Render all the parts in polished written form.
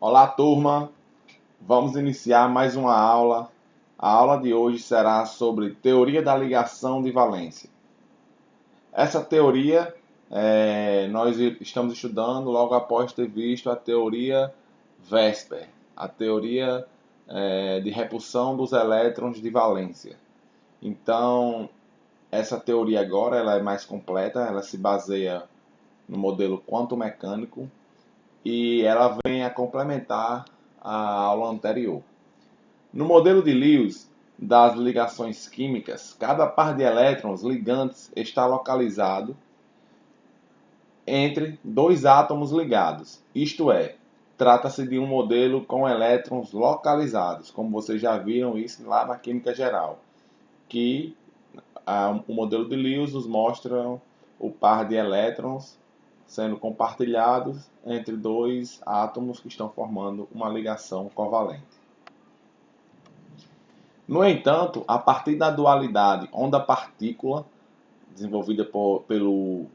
Olá, turma! Vamos iniciar mais uma aula. A aula de hoje será sobre teoria da ligação de valência. Essa teoria nós estamos estudando logo após ter visto a teoria Vésper, a teoria de repulsão dos elétrons de valência. Então, essa teoria agora ela é mais completa, ela se baseia no modelo quanto-mecânico e ela vem a complementar a aula anterior. No modelo de Lewis das ligações químicas, cada par de elétrons ligantes está localizado entre dois átomos ligados. Isto é, trata-se de um modelo com elétrons localizados, como vocês já viram isso lá na química geral, que o modelo de Lewis nos mostra o par de elétrons sendo compartilhados entre dois átomos que estão formando uma ligação covalente. No entanto, a partir da dualidade onda-partícula, desenvolvida pelo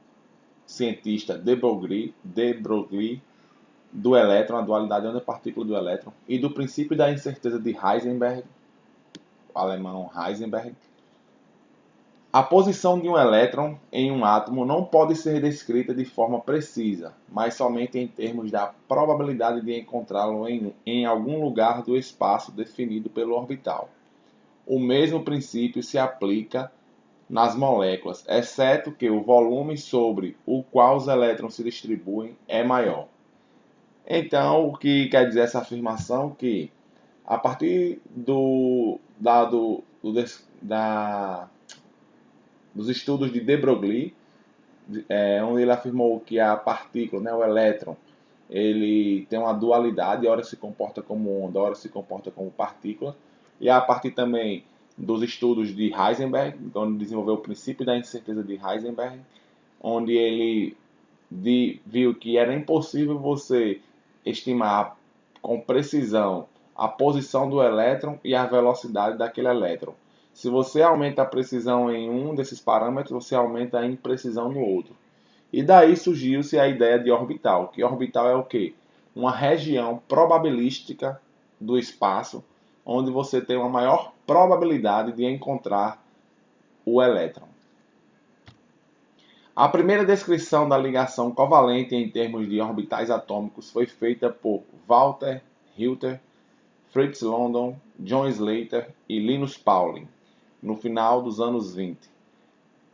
cientista de Broglie, do elétron, a dualidade onda-partícula do elétron, e do princípio da incerteza de Heisenberg, o alemão Heisenberg, a posição de um elétron em um átomo não pode ser descrita de forma precisa, mas somente em termos da probabilidade de encontrá-lo em algum lugar do espaço definido pelo orbital. O mesmo princípio se aplica nas moléculas, exceto que o volume sobre o qual os elétrons se distribuem é maior. Então, o que quer dizer essa afirmação? Que a partir dos estudos de Broglie, onde ele afirmou que a partícula, né, o elétron, ele tem uma dualidade, ora se comporta como onda, ora se comporta como partícula, e a partir também dos estudos de Heisenberg, onde desenvolveu o princípio da incerteza de Heisenberg, onde ele viu que era impossível você estimar com precisão a posição do elétron e a velocidade daquele elétron. Se você aumenta a precisão em um desses parâmetros, você aumenta a imprecisão no outro. E daí surgiu-se a ideia de orbital, que orbital é o quê? Uma região probabilística do espaço, onde você tem uma maior probabilidade de encontrar o elétron. A primeira descrição da ligação covalente em termos de orbitais atômicos foi feita por Walter Hilter, Fritz London, John Slater e Linus Pauling, no final dos anos 20.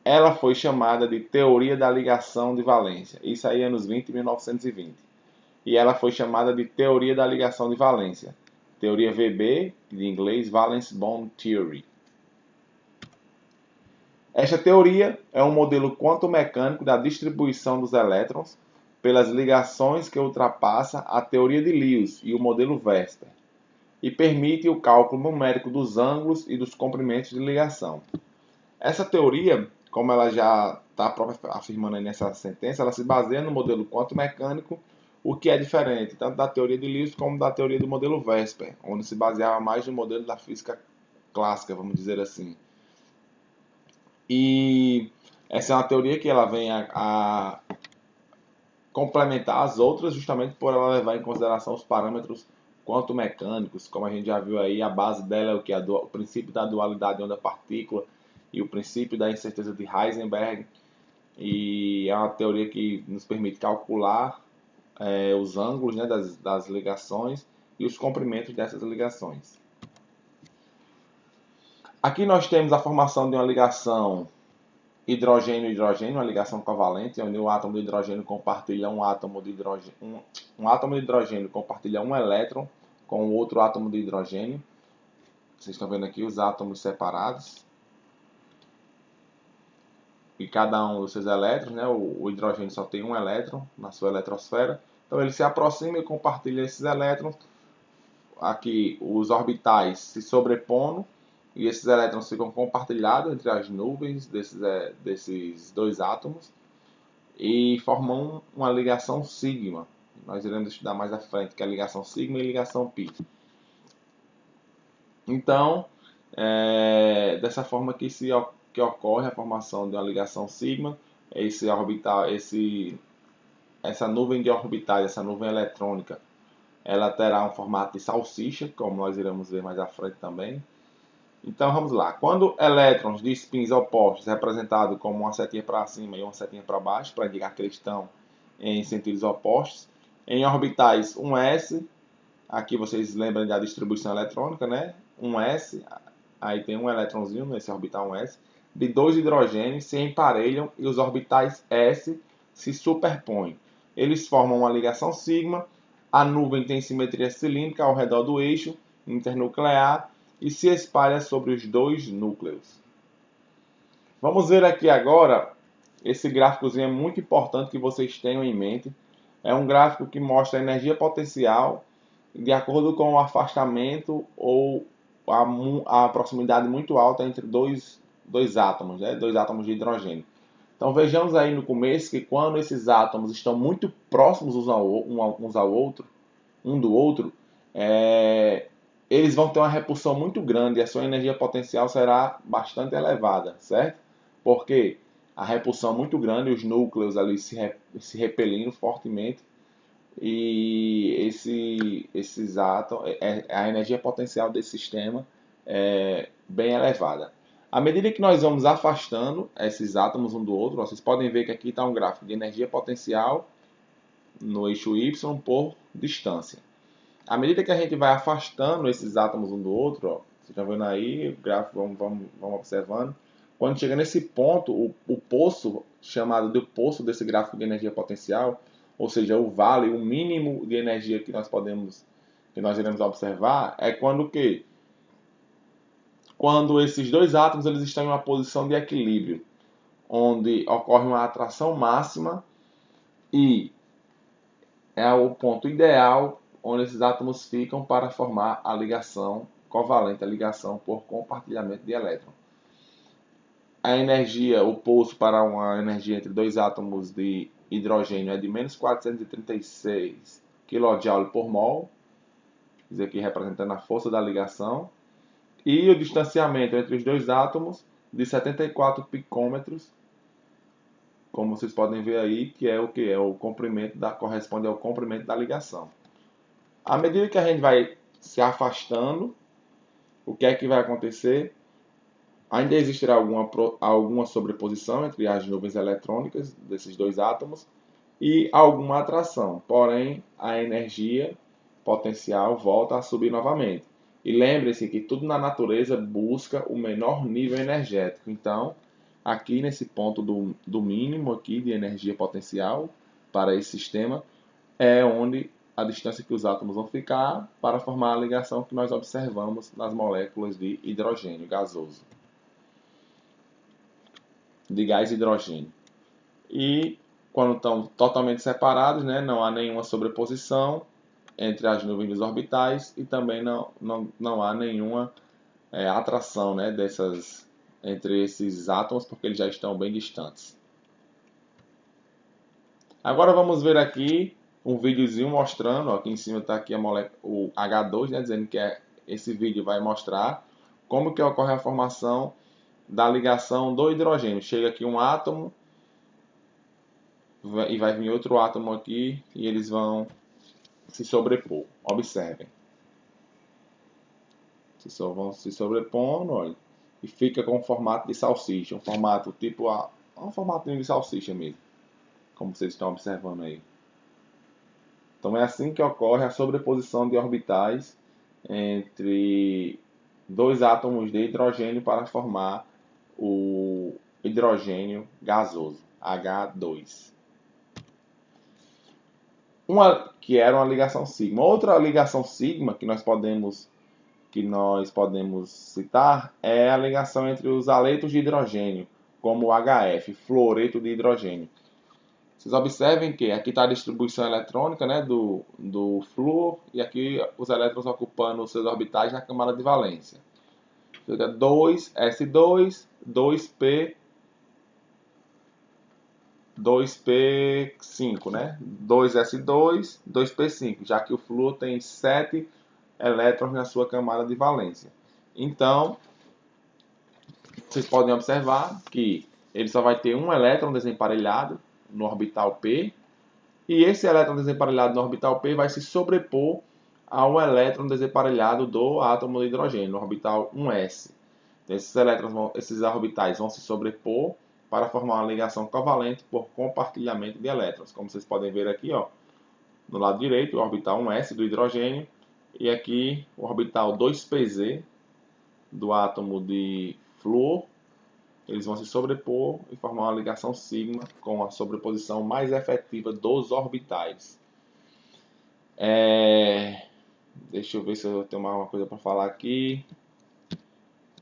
Ela foi chamada de teoria da ligação de valência, isso aí anos 20 e 1920. E ela foi chamada de teoria da ligação de valência, teoria VB, de inglês Valence Bond Theory. Esta teoria é um modelo quanto-mecânico da distribuição dos elétrons pelas ligações que ultrapassa a teoria de Lewis e o modelo Vésper, e permite o cálculo numérico dos ângulos e dos comprimentos de ligação. Essa teoria, como ela já está afirmando aí nessa sentença, ela se baseia no modelo quanto-mecânico, o que é diferente tanto da teoria de Lewis como da teoria do modelo Vésper, onde se baseava mais no modelo da física clássica, vamos dizer assim. E essa é uma teoria que ela vem a complementar as outras justamente por ela levar em consideração os parâmetros quanto-mecânicos, como a gente já viu aí, a base dela é o que o princípio da dualidade onda-partícula e o princípio da incerteza de Heisenberg, e é uma teoria que nos permite calcular os ângulos, né, das ligações e os comprimentos dessas ligações. Aqui nós temos a formação de uma ligação hidrogênio-hidrogênio, uma ligação covalente, onde o átomo de hidrogênio compartilha um átomo de hidrogênio compartilha um elétron com o outro átomo de hidrogênio. Vocês estão vendo aqui os átomos separados. E cada um dos seus elétrons, né, o hidrogênio só tem um elétron na sua eletrosfera. Então ele se aproxima e compartilha esses elétrons. Aqui os orbitais se sobrepondo e esses elétrons ficam compartilhados entre as nuvens desses dois átomos e formam uma ligação sigma. Nós iremos estudar mais à frente, que é a ligação sigma e ligação pi. Então, dessa forma que ocorre a formação de uma ligação sigma, essa nuvem de orbitais, essa nuvem eletrônica, ela terá um formato de salsicha, como nós iremos ver mais à frente também. Então vamos lá. Quando elétrons de spins opostos, representados como uma setinha para cima e uma setinha para baixo, para indicar que eles estão em sentidos opostos, em orbitais 1s, aqui vocês lembram da distribuição eletrônica, né? 1s, aí tem um elétronzinho nesse orbital 1s, de dois hidrogênios se emparelham e os orbitais s se superpõem. Eles formam uma ligação sigma, a nuvem tem simetria cilíndrica ao redor do eixo internuclear e se espalha sobre os dois núcleos. Vamos ver aqui agora, esse gráficozinho é muito importante que vocês tenham em mente. É um gráfico que mostra a energia potencial de acordo com o afastamento ou a proximidade muito alta entre dois átomos, né? Dois átomos de hidrogênio. Então vejamos aí no começo que quando esses átomos estão muito próximos uns ao outro, um do outro, eles vão ter uma repulsão muito grande e a sua energia potencial será bastante elevada, certo? Porque a repulsão muito grande, os núcleos ali se repelindo fortemente e esses átomos, a energia potencial desse sistema é bem elevada. À medida que nós vamos afastando esses átomos um do outro, vocês podem ver que aqui está um gráfico de energia potencial no eixo Y por distância. À medida que a gente vai afastando esses átomos um do outro, ó, vocês estão vendo aí, o gráfico, vamos observando. Quando chega nesse ponto, o poço, chamado de poço desse gráfico de energia potencial, ou seja, o vale, o mínimo de energia que nós iremos observar, é quando o quê? Quando esses dois átomos eles estão em uma posição de equilíbrio, onde ocorre uma atração máxima e é o ponto ideal onde esses átomos ficam para formar a ligação covalente, a ligação por compartilhamento de elétron. A energia, o pulso para uma energia entre dois átomos de hidrogênio é de menos 436 kJ por mol, isso aqui representando a força da ligação, e o distanciamento entre os dois átomos de 74 picômetros, como vocês podem ver aí, que é o que é o comprimento corresponde ao comprimento da ligação. À medida que a gente vai se afastando, o que é que vai acontecer? Ainda existirá alguma sobreposição entre as nuvens eletrônicas desses dois átomos e alguma atração, porém a energia potencial volta a subir novamente. E lembre-se que tudo na natureza busca o menor nível energético. Então, aqui nesse ponto do mínimo aqui de energia potencial para esse sistema, é onde a distância que os átomos vão ficar para formar a ligação que nós observamos nas moléculas de hidrogênio gasoso, de gás hidrogênio. E quando estão totalmente separados, né, não há nenhuma sobreposição entre as nuvens dos orbitais e também não há nenhuma atração, né, entre esses átomos, porque eles já estão bem distantes. Agora vamos ver aqui um videozinho mostrando, ó, aqui em cima está aqui o H2, né, dizendo que esse vídeo vai mostrar como que ocorre a formação da ligação do hidrogênio. Chega aqui um átomo e vai vir outro átomo aqui e eles vão se sobrepor. Observem. Vão se sobrepondo, olha, e fica com um formato de salsicha, um formato tipo um formatinho de salsicha mesmo, como vocês estão observando aí. Então é assim que ocorre a sobreposição de orbitais entre dois átomos de hidrogênio para formar o hidrogênio gasoso, H2. Que era uma ligação sigma. Outra ligação sigma que nós podemos citar é a ligação entre os aletos de hidrogênio, como o HF, fluoreto de hidrogênio. Vocês observem que aqui está a distribuição eletrônica, né, do flúor, e aqui os elétrons ocupando os seus orbitais na camada de valência. Fica 2s2, 2p5, né? 2s2, 2p5, já que o flúor tem 7 elétrons na sua camada de valência. Então, vocês podem observar que ele só vai ter um elétron desemparelhado no orbital P, e esse elétron desemparelhado no orbital P vai se sobrepor ao elétron desemparelhado do átomo de hidrogênio, no orbital 1s. Esses orbitais vão se sobrepor para formar uma ligação covalente por compartilhamento de elétrons. Como vocês podem ver aqui, ó, no lado direito, o orbital 1s do hidrogênio, e aqui o orbital 2pz do átomo de flúor. Eles vão se sobrepor e formar uma ligação sigma com a sobreposição mais efetiva dos orbitais. Deixa eu ver se eu tenho mais uma coisa para falar aqui.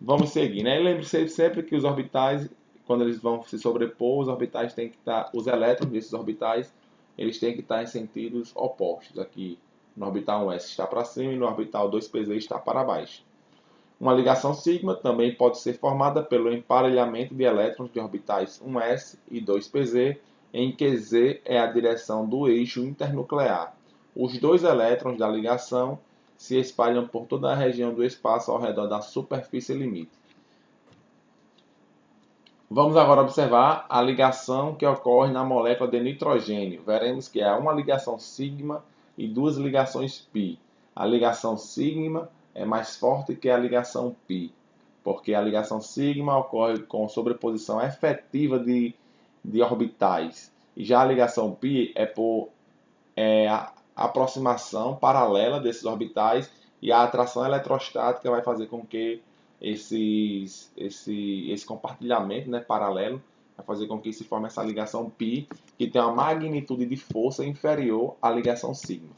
Vamos seguir, né? Lembre-se sempre que os orbitais, quando eles vão se sobrepor, os orbitais têm que estar, os elétrons desses orbitais, eles têm que estar em sentidos opostos. Aqui no orbital 1s está para cima e no orbital 2pz está para baixo. Uma ligação sigma também pode ser formada pelo emparelhamento de elétrons de orbitais 1s e 2pz, em que z é a direção do eixo internuclear. Os dois elétrons da ligação se espalham por toda a região do espaço ao redor da superfície limite. Vamos agora observar a ligação que ocorre na molécula de nitrogênio. Veremos que há uma ligação sigma e duas ligações π. A ligação sigma é mais forte que a ligação π, porque a ligação sigma ocorre com sobreposição efetiva de orbitais. E já a ligação π é por aproximação paralela desses orbitais, e a atração eletrostática vai fazer com que esse compartilhamento, né, paralelo vai fazer com que se forme essa ligação π, que tem uma magnitude de força inferior à ligação sigma.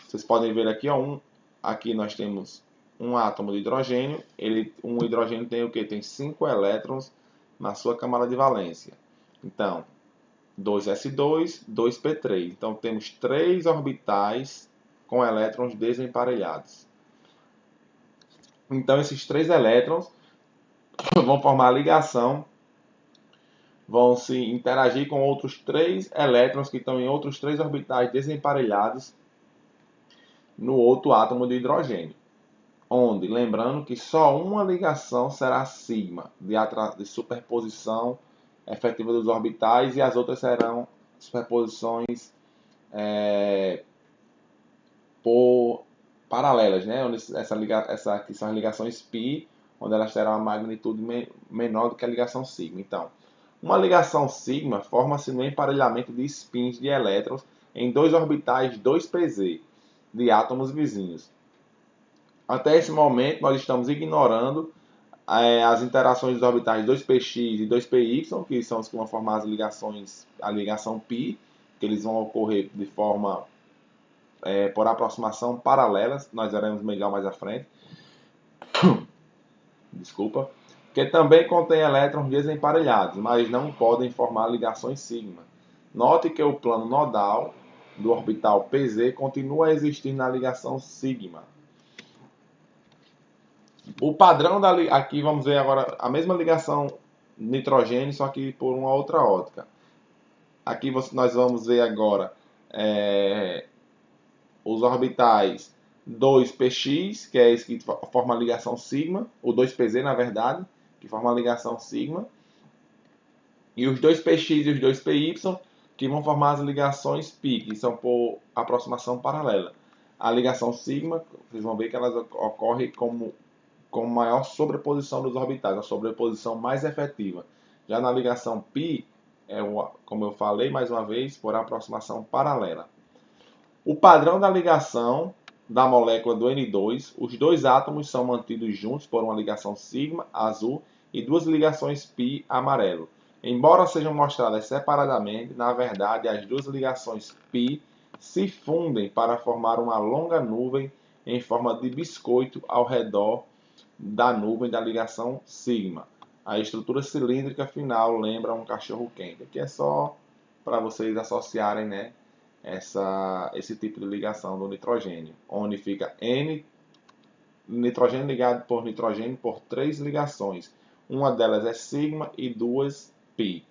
Vocês podem ver aqui, ó, aqui nós temos um átomo de hidrogênio. Um hidrogênio tem o que? Tem 5 elétrons na sua camada de valência. Então, 2s2, 2p3. Então, temos 3 orbitais com elétrons desemparelhados. Então, esses 3 elétrons vão formar a ligação, vão se interagir com outros 3 elétrons que estão em outros 3 orbitais desemparelhados no outro átomo de hidrogênio. Onde, lembrando que só uma ligação será sigma, de superposição efetiva dos orbitais, e as outras serão superposições paralelas, né? Onde essa aqui são as ligações π, onde elas terão uma magnitude menor do que a ligação sigma. Então, uma ligação sigma forma-se no emparelhamento de spins de elétrons em dois orbitais 2pz de átomos vizinhos. Até esse momento, nós estamos ignorando as interações dos orbitais 2px e 2py, que são os que vão formar as ligações, a ligação π, que eles vão ocorrer de forma por aproximação paralelas, nós veremos melhor mais à frente. Desculpa. Que também contém elétrons desemparelhados, mas não podem formar ligações sigma. Note que o plano nodal do orbital pz continua a existir na ligação sigma. O padrão aqui vamos ver agora a mesma ligação nitrogênio, só que por uma outra ótica. Aqui nós vamos ver agora os orbitais 2px, que é esse que forma a ligação sigma, o 2pz na verdade, que forma a ligação sigma, e os 2px e os 2py, que vão formar as ligações π, que são por aproximação paralela. A ligação sigma, vocês vão ver que ela ocorre com maior sobreposição dos orbitais, a sobreposição mais efetiva. Já na ligação π, como eu falei mais uma vez, por aproximação paralela. O padrão da ligação da molécula do N2, os dois átomos são mantidos juntos por uma ligação sigma, azul, e duas ligações π, amarelo. Embora sejam mostradas separadamente, na verdade as duas ligações π se fundem para formar uma longa nuvem em forma de biscoito ao redor da nuvem da ligação sigma. A estrutura cilíndrica final lembra um cachorro quente. Aqui é só para vocês associarem, né, esse tipo de ligação do nitrogênio, onde fica nitrogênio ligado por nitrogênio por 3 ligações. Uma delas é sigma e duas π.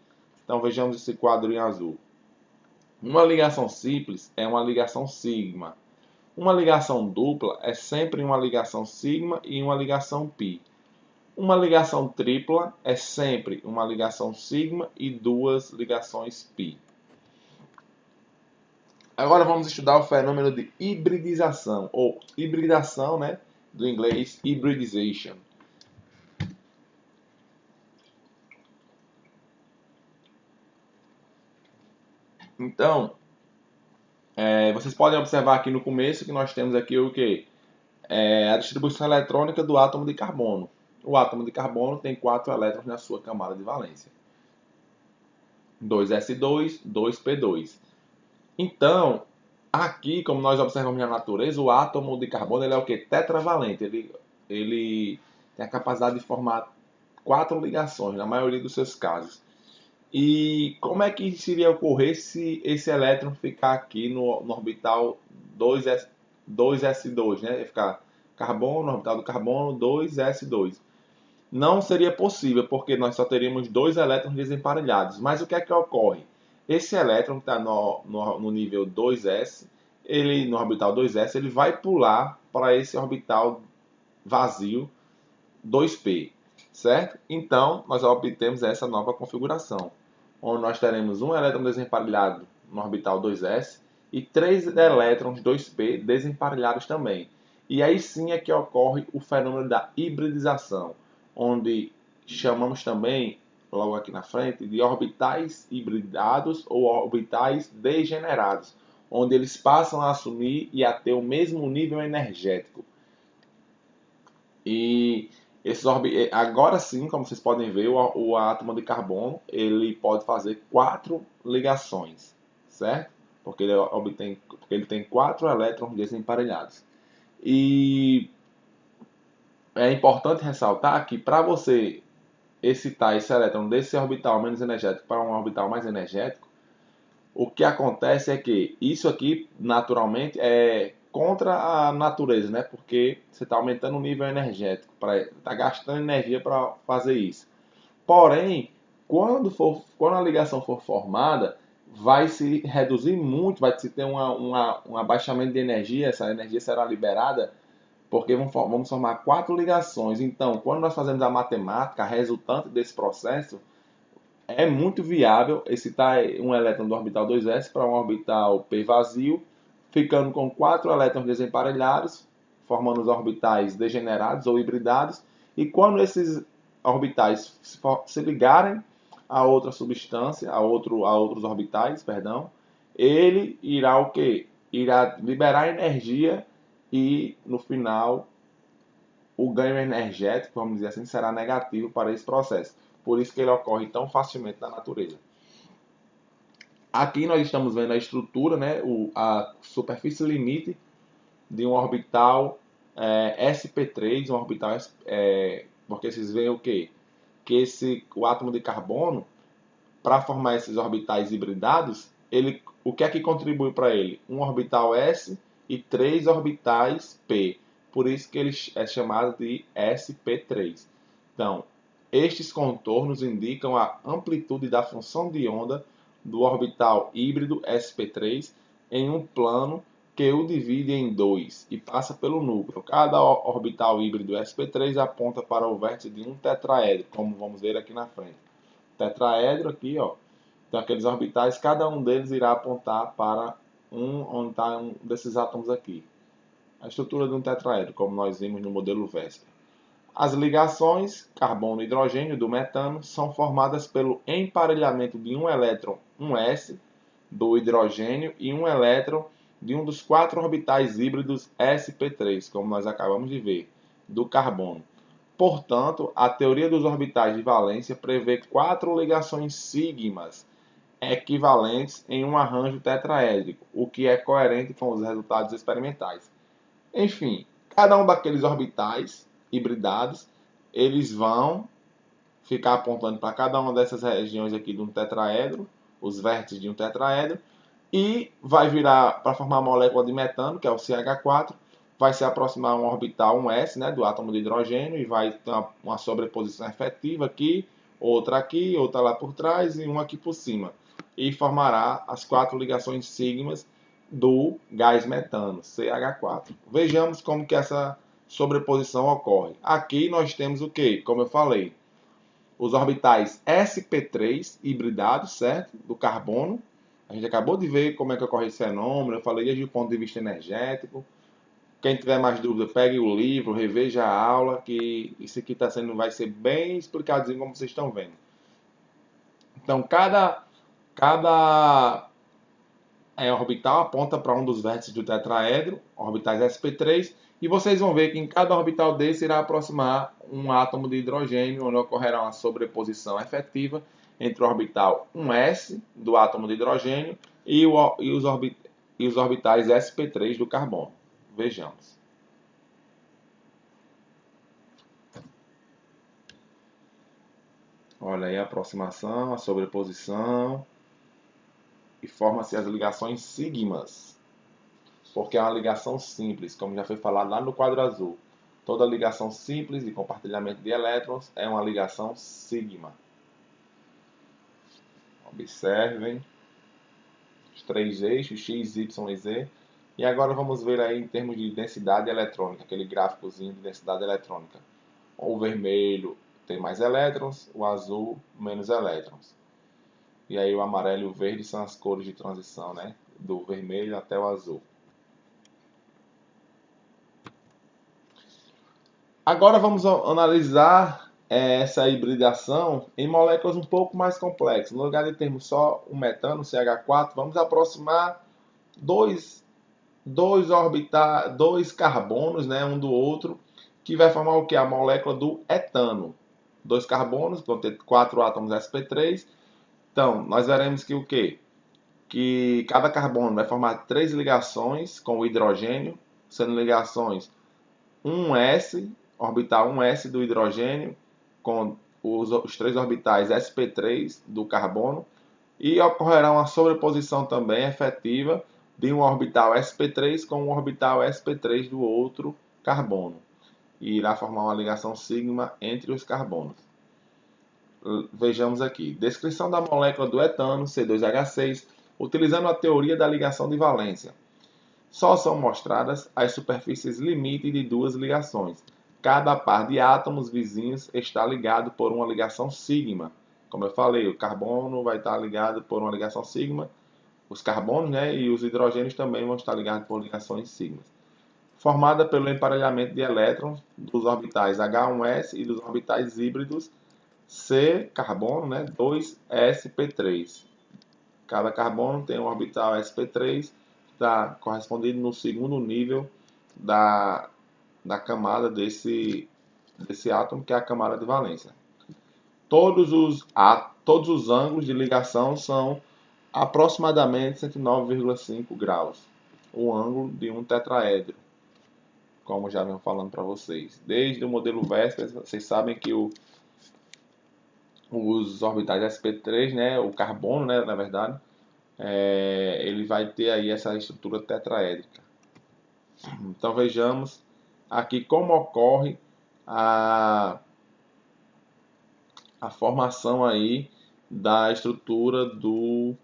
Então vejamos esse quadro em azul. Uma ligação simples é uma ligação sigma. Uma ligação dupla é sempre uma ligação sigma e uma ligação π. Uma ligação tripla é sempre uma ligação sigma e duas ligações π. Agora vamos estudar o fenômeno de hibridização, ou hibridação, né, do inglês hybridization. Então, vocês podem observar aqui no começo que nós temos aqui o que? A distribuição eletrônica do átomo de carbono. O átomo de carbono tem 4 elétrons na sua camada de valência. 2s2, 2p2. Então, aqui, como nós observamos na natureza, o átomo de carbono ele é o que? Tetravalente. Ele tem a capacidade de formar 4 ligações, na maioria dos seus casos. E como é que seria ocorrer se esse elétron ficar aqui no orbital 2s2, né? Ia ficar carbono, no orbital do carbono, 2s2. Não seria possível, porque nós só teríamos 2 elétrons desemparelhados. Mas o que é que ocorre? Esse elétron que está no nível 2s, no orbital 2s, ele vai pular para esse orbital vazio 2p, certo? Então, nós obtemos essa nova configuração, onde nós teremos um elétron desemparelhado no orbital 2s e 3 elétrons 2p desemparelhados também. E aí sim é que ocorre o fenômeno da hibridização, onde chamamos também, logo aqui na frente, de orbitais hibridados ou orbitais degenerados, onde eles passam a assumir e a ter o mesmo nível energético. E agora sim, como vocês podem ver, o átomo de carbono ele pode fazer 4 ligações, certo? Porque ele tem 4 elétrons desemparelhados. E é importante ressaltar que para você excitar esse elétron desse orbital menos energético para um orbital mais energético, o que acontece é que isso aqui, naturalmente, é contra a natureza, né? Porque você está aumentando o nível energético, está gastando energia para fazer isso. Porém, quando a ligação for formada, vai se reduzir muito, vai se ter um abaixamento de energia, essa energia será liberada, porque vamos formar 4 ligações. Então, quando nós fazemos a matemática, a resultante desse processo, é muito viável excitar um elétron do orbital 2s para um orbital p vazio, ficando com 4 elétrons desemparelhados, formando os orbitais degenerados ou hibridados. E quando esses orbitais se ligarem a outra substância, a outros orbitais, perdão, ele irá o quê? Irá liberar energia e no final o ganho energético, vamos dizer assim, será negativo para esse processo. Por isso que ele ocorre tão facilmente na natureza. Aqui nós estamos vendo a estrutura, né, a superfície limite de um orbital sp3, um orbital porque vocês veem o quê? Que o átomo de carbono, para formar esses orbitais hibridados, o que é que contribui para ele? Um orbital s e 3 orbitais p. Por isso que ele é chamado de sp3. Então, estes contornos indicam a amplitude da função de onda do orbital híbrido sp3 em um plano que o divide em 2 e passa pelo núcleo. Cada orbital híbrido sp3 aponta para o vértice de um tetraedro, como vamos ver aqui na frente. Tetraedro aqui, ó. Então, aqueles orbitais, cada um deles irá apontar para onde está um desses átomos aqui. A estrutura de um tetraedro, como nós vimos no modelo VESPR. As ligações carbono-hidrogênio do metano são formadas pelo emparelhamento de um elétron 1s do hidrogênio e um elétron de um dos 4 orbitais híbridos sp3, como nós acabamos de ver, do carbono. Portanto, a teoria dos orbitais de valência prevê 4 ligações sigmas equivalentes em um arranjo tetraédrico, o que é coerente com os resultados experimentais. Enfim, cada um daqueles orbitais hibridados, eles vão ficar apontando para cada uma dessas regiões aqui de um tetraedro, os vértices de um tetraedro, e vai virar para formar a molécula de metano, que é o CH4, vai se aproximar um orbital 1s, né, do átomo de hidrogênio, e vai ter uma sobreposição efetiva aqui, outra lá por trás e uma aqui por cima. E formará as 4 ligações sigmas do gás metano, CH4. Vejamos como que essa sobreposição ocorre. Aqui nós temos o que? Como eu falei, os orbitais sp3 hibridados, certo? Do carbono, A gente acabou de ver como é que ocorre esse fenômeno, eu falei desde o ponto de vista energético. Quem tiver mais dúvida, pegue o livro, reveja a aula, que isso aqui vai ser bem explicadinho como vocês estão vendo. Então, cada orbital aponta para um dos vértices do tetraedro, orbitais sp3, e vocês vão ver que em cada orbital desse irá aproximar um átomo de hidrogênio, onde ocorrerá uma sobreposição efetiva entre o orbital 1s do átomo de hidrogênio e os orbitais sp3 do carbono. Vejamos. Olha aí a aproximação, a sobreposição, e forma-se as ligações sigmas, porque é uma ligação simples, como já foi falado lá no quadro azul. Toda ligação simples de compartilhamento de elétrons é uma ligação sigma. Observem os três eixos, x, y e z. E agora vamos ver aí em termos de densidade eletrônica, aquele gráficozinho de densidade eletrônica. O vermelho tem mais elétrons, o azul menos elétrons. E aí o amarelo e o verde são as cores de transição, né? Do vermelho até o azul. Agora vamos analisar essa hibridação em moléculas um pouco mais complexas. No lugar de termos só o metano, CH4, vamos aproximar dois carbonos, né, um do outro, que vai formar o que? A molécula do etano. Dois carbonos, vão ter 4 átomos sp3. Então, nós veremos que o quê? Que cada carbono vai formar 3 ligações com o hidrogênio, sendo ligações 1s, orbital 1s do hidrogênio, com os 3 orbitais sp3 do carbono, e ocorrerá uma sobreposição também efetiva de um orbital sp3 com um orbital sp3 do outro carbono, e irá formar uma ligação sigma entre os carbonos. Vejamos aqui. Descrição da molécula do etano, C2H6, utilizando a teoria da ligação de valência. Só são mostradas as superfícies limite de duas ligações. Cada par de átomos vizinhos está ligado por uma ligação sigma. Como eu falei, o carbono vai estar ligado por uma ligação sigma, os carbonos, né, e os hidrogênios também vão estar ligados por ligações sigmas. Formada pelo emparelhamento de elétrons dos orbitais H1s e dos orbitais híbridos C, carbono, né, 2sp3. Cada carbono tem um orbital sp3, que está correspondido no segundo nível da camada desse átomo, que é a camada de valência. Todos os ângulos de ligação são aproximadamente 109,5 graus. O ângulo de um tetraedro, como já venho falando para vocês. Desde o modelo Vespers, vocês sabem que os orbitais sp3, né, o carbono, né, na verdade, ele vai ter aí essa estrutura tetraédrica. Então vejamos aqui como ocorre a formação aí da estrutura do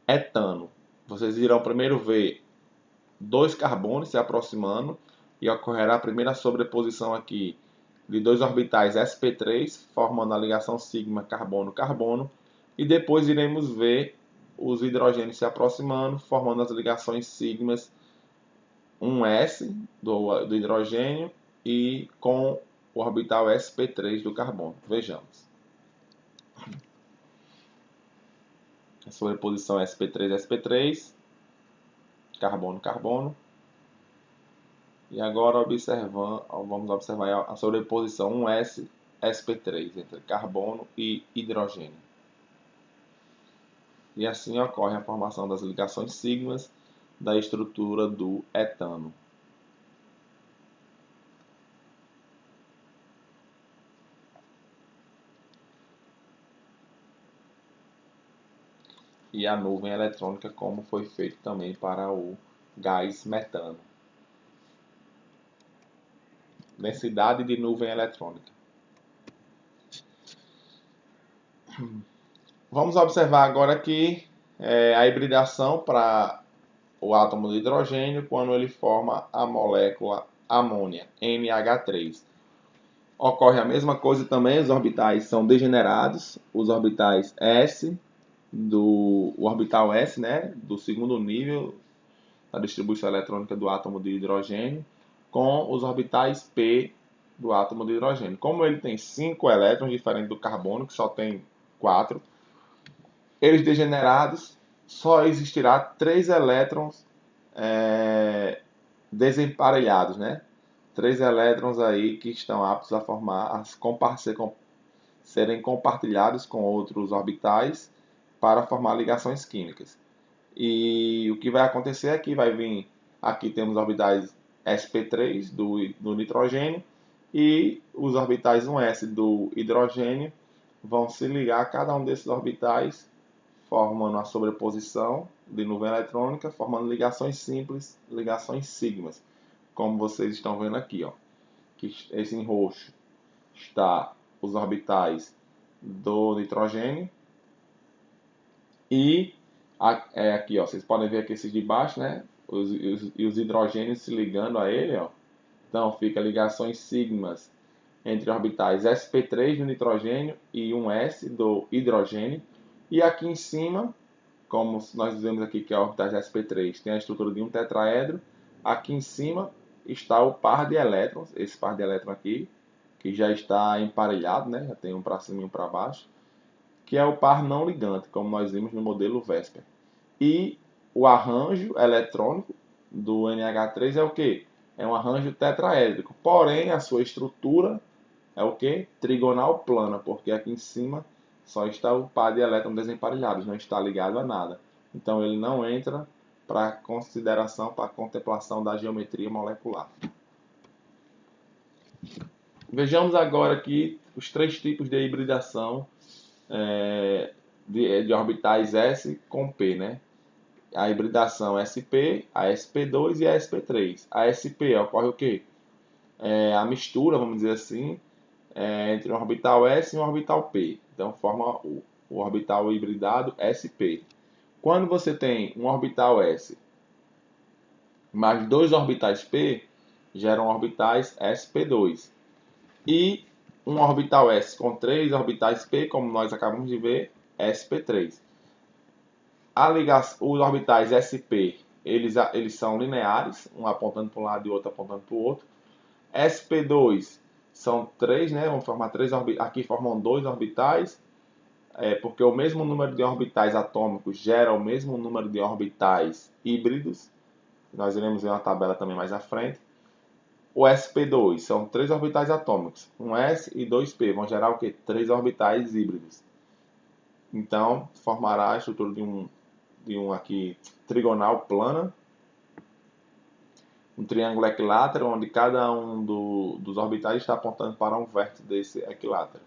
etano. Vocês irão primeiro ver dois carbonos se aproximando e ocorrerá a primeira sobreposição aqui de dois orbitais sp3, formando a ligação sigma carbono-carbono, e depois iremos ver os hidrogênios se aproximando, formando as ligações sigmas 1s do hidrogênio e com o orbital sp3 do carbono. Vejamos. A sobreposição sp3-sp3, carbono-carbono. E agora vamos observar a sobreposição 1s sp3 entre carbono e hidrogênio. E assim ocorre a formação das ligações sigmas da estrutura do etano. E a nuvem eletrônica, como foi feito também para o gás metano. Densidade de nuvem eletrônica. Vamos observar agora aqui a hibridação para o átomo de hidrogênio quando ele forma a molécula amônia, NH3. Ocorre a mesma coisa também, os orbitais são degenerados, os orbitais S do orbital S, né, do segundo nível da distribuição eletrônica do átomo de hidrogênio, com os orbitais P do átomo de hidrogênio. Como ele tem 5 elétrons, diferente do carbono, que só tem 4, eles degenerados, só existirá 3 elétrons desemparelhados, né? 3 elétrons aí que estão aptos a formar, serem compartilhados com outros orbitais para formar ligações químicas. E o que vai acontecer aqui, vai vir, aqui temos orbitais sp3 do nitrogênio e os orbitais 1s do hidrogênio vão se ligar a cada um desses orbitais, formando uma sobreposição de nuvem eletrônica, formando ligações simples, ligações sigmas, como vocês estão vendo aqui, ó, que esse em roxo está os orbitais do nitrogênio e aqui, ó, vocês podem ver aqui esses de baixo, né? Os hidrogênios se ligando a ele, ó. Então fica ligações sigmas entre orbitais sp3 do nitrogênio e 1s do hidrogênio. E aqui em cima, como nós dizemos aqui que é orbitais sp3 tem a estrutura de um tetraedro, aqui em cima está o par de elétrons, esse par de elétrons aqui, que já está emparelhado, né? Já tem um para cima e um para baixo, que é o par não ligante, como nós vimos no modelo Vesper. E o arranjo eletrônico do NH3 é o que? É um arranjo tetraédrico, porém a sua estrutura é o que? Trigonal plana, porque aqui em cima só está o par de elétrons desemparelhados, não está ligado a nada. Então ele não entra para consideração, para contemplação da geometria molecular. Vejamos agora aqui os 3 tipos de hibridação de orbitais S com P, né? A hibridação SP, a SP2 e a SP3. A SP ocorre o quê? A mistura, vamos dizer assim, entre um orbital S e um orbital P. Então forma o orbital hibridado SP. Quando você tem um orbital S mais 2 orbitais P, geram orbitais SP2. E um orbital S com 3 orbitais P, como nós acabamos de ver, SP3. Os orbitais SP, eles são lineares, um apontando para um lado e outro apontando para o outro. SP2 são 3, né? Vamos formar 3 orbitais. Aqui formam 2 orbitais, porque o mesmo número de orbitais atômicos gera o mesmo número de orbitais híbridos. Nós iremos ver uma tabela também mais à frente. O SP2 são 3 orbitais atômicos, um S e 2P, vão gerar o que? 3 orbitais híbridos. Então, formará a estrutura de um aqui trigonal plana, um triângulo equilátero, onde cada um dos orbitais está apontando para um vértice desse equilátero.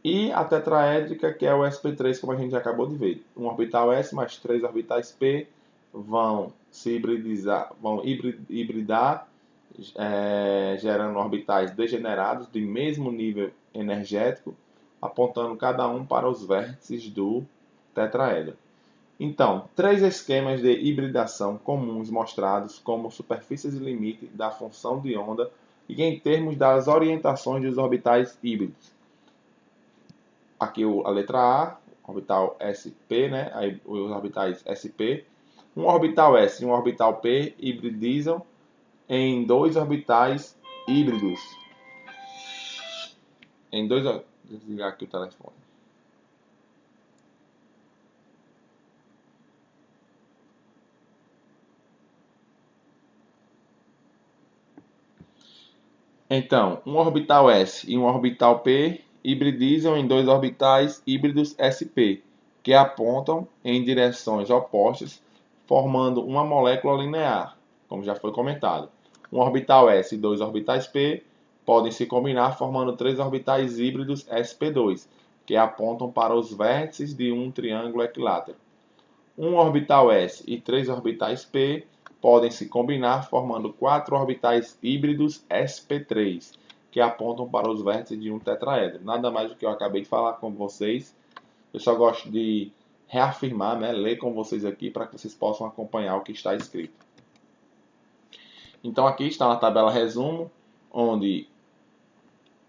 E a tetraédrica, que é o sp3, como a gente já acabou de ver. Um orbital S mais 3 orbitais P vão se hibridizar, vão hibridar, gerando orbitais degenerados de mesmo nível energético, apontando cada um para os vértices do tetraedro. Então, 3 esquemas de hibridação comuns mostrados como superfícies de limite da função de onda e em termos das orientações dos orbitais híbridos. Aqui a letra A, orbital SP, né? Aí, os orbitais SP. Um orbital S e um orbital P hibridizam em 2 orbitais híbridos. Vou desligar aqui o telefone. Então, um orbital S e um orbital P hibridizam em 2 orbitais híbridos SP, que apontam em direções opostas, formando uma molécula linear, como já foi comentado. Um orbital S e 2 orbitais P podem se combinar formando 3 orbitais híbridos sp2, que apontam para os vértices de um triângulo equilátero. Um orbital S e 3 orbitais P podem se combinar formando 4 orbitais híbridos sp3, que apontam para os vértices de um tetraedro. Nada mais do que eu acabei de falar com vocês. Eu só gosto de reafirmar, né, ler com vocês aqui para que vocês possam acompanhar o que está escrito. Então aqui está uma tabela resumo, onde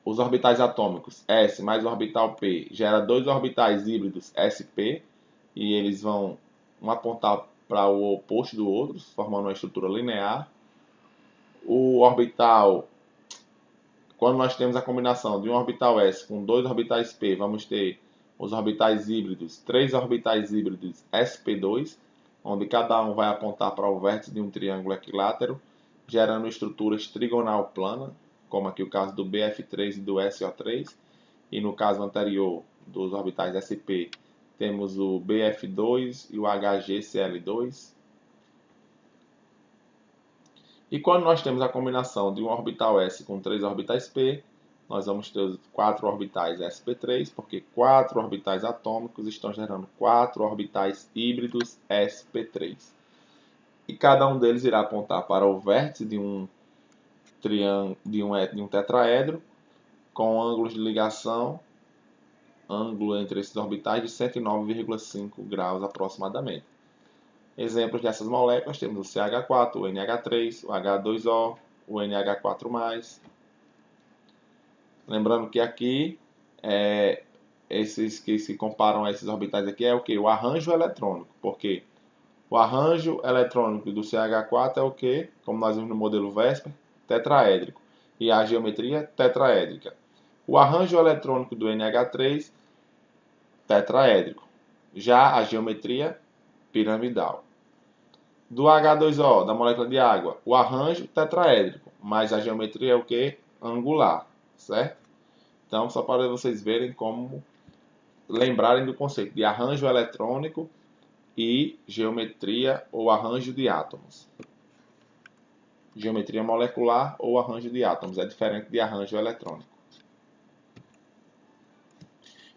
os orbitais atômicos S mais o orbital P gera dois orbitais híbridos sp, e eles vão um apontar para o oposto do outro, formando uma estrutura linear. O orbital, quando nós temos a combinação de um orbital S com dois orbitais P, vamos ter os orbitais híbridos, três orbitais híbridos sp2, onde cada um vai apontar para o vértice de um triângulo equilátero, gerando estruturas trigonal plana, como aqui o caso do BF3 e do SO3, e no caso anterior dos orbitais sp, temos o BF2 e o HgCl2. E quando nós temos a combinação de um orbital S com três orbitais P, nós vamos ter os quatro orbitais sp3, porque quatro orbitais atômicos estão gerando quatro orbitais híbridos sp3. E cada um deles irá apontar para o vértice de um tetraedro, com ângulos de ligação, ângulo entre esses orbitais de 109,5 graus aproximadamente. Exemplos dessas moléculas temos o CH4, o NH3, o H2O, o NH4+. Lembrando que aqui, esses que se comparam a esses orbitais aqui é o que? O arranjo eletrônico, porque o arranjo eletrônico do CH4 é o que? Como nós vimos no modelo VESPER, tetraédrico, e a geometria tetraédrica. O arranjo eletrônico do NH3, tetraédrico. Já a geometria piramidal. Do H2O, da molécula de água, o arranjo tetraédrico, mas a geometria é o que? Angular, certo? Então, só para vocês verem como lembrarem do conceito de arranjo eletrônico e geometria ou arranjo de átomos. Geometria molecular ou arranjo de átomos é diferente de arranjo eletrônico.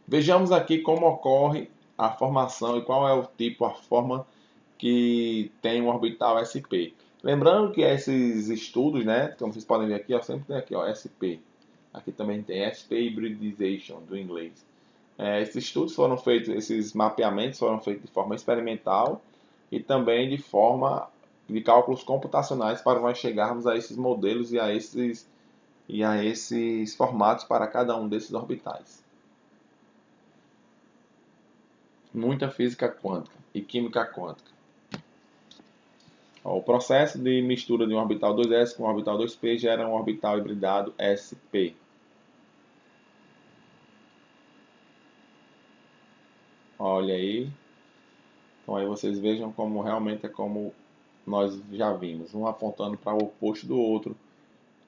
Vejamos aqui como ocorre a formação e qual é o tipo, a forma que tem um orbital sp. Lembrando que esses estudos, né, como vocês podem ver aqui, ó, sempre tem aqui, ó, sp. Aqui também tem sp hybridization do inglês. Esses estudos foram feitos, esses mapeamentos foram feitos de forma experimental e também de forma de cálculos computacionais para nós chegarmos a esses modelos e a esses formatos para cada um desses orbitais. Muita física quântica e química quântica. O processo de mistura de um orbital 2s com um orbital 2p gera um orbital hibridado sp. Olha aí. Então aí vocês vejam como realmente é como nós já vimos, um apontando para o oposto do outro.